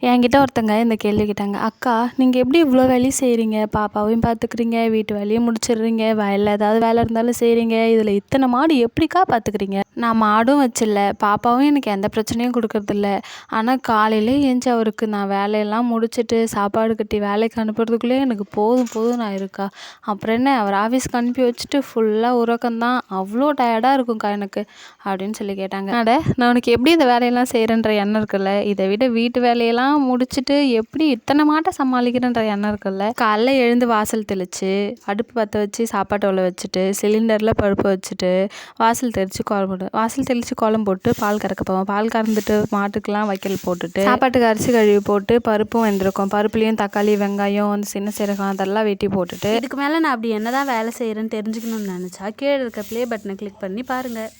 என்கிட்ட ஒருத்தங்க இந்த கேள்வி கேட்டாங்க. "அக்கா, நீங்க எப்படி இவ்வளோ வேலையும் செய்றீங்க? பாப்பாவையும் பார்த்துக்கிறீங்க, வீட்டு வேலையும் முடிச்சிடுறீங்க, வயல்ல ஏதாவது வேலை இருந்தாலும் செய்றீங்க. இதில இத்தனை மாடு எப்படிக்கா பார்த்துக்கிறீங்க?" நான் மாடும் வச்சில்ல, பாப்பாவும் எனக்கு எந்த பிரச்சனையும் குடுக்கறதில்ல. ஆனா காலையில எந்திச்சு அவருக்கு நான் வேலையெல்லாம் முடிச்சுட்டு, சாப்பாடு கட்டி வேலைக்கு அனுப்புறதுக்குள்ளயே எனக்கு போதும் போதும்ன்னு ஆயிரும்க்கா. அப்புறம் என்ன அவர் ஆஃபீஸ்க்கு அனுப்பி வச்சுட்டு ஃபுல்லா உறக்கம் தான். அவ்வளோ டயர்டா இருக்கும்க்கா எனக்கு அப்படின்னு சொல்லி கேட்டாங்க. அட, நான் உனக்கு எப்படி இந்த வேலையெல்லாம் செய்றேன்ற எண்ணம் இருக்குல்ல, இதை விட வீட்டு வேலையெல்லாம் முடிச்சுட்டு எப்படி இத்தனை மாட்டை சமாளிக்கிறேன்ற எண்ணம் இருக்குல்ல. காலைல எழுந்து வாசல் தெளிச்சு, அடுப்பு பற்ற வச்சு சாப்பாட்டு ஒலை வச்சுட்டு, சிலிண்டரில் பருப்பு வச்சுட்டு, வாசல் தெளித்து கோலம் போட்டு பால் கறக்க போவேன். பால் கறந்துட்டு மாட்டுக்கெல்லாம் வைக்கல் போட்டுட்டு, சாப்பாட்டுக்கு அரிசி கழுவி போட்டு, பருப்பும் வெந்திருக்கும். பருப்புலேயும் தக்காளி, வெங்காயம், அந்த சின்ன சீரகம் அதெல்லாம் வெட்டி போட்டுட்டு, இதுக்கு மேலே நான் அப்படி என்னதான் வேலை செய்கிறேன்னு தெரிஞ்சுக்கணும்னு நினச்சா கீழே இருக்க ப்ளே பட்டனை கிளிக் பண்ணி பாருங்கள்.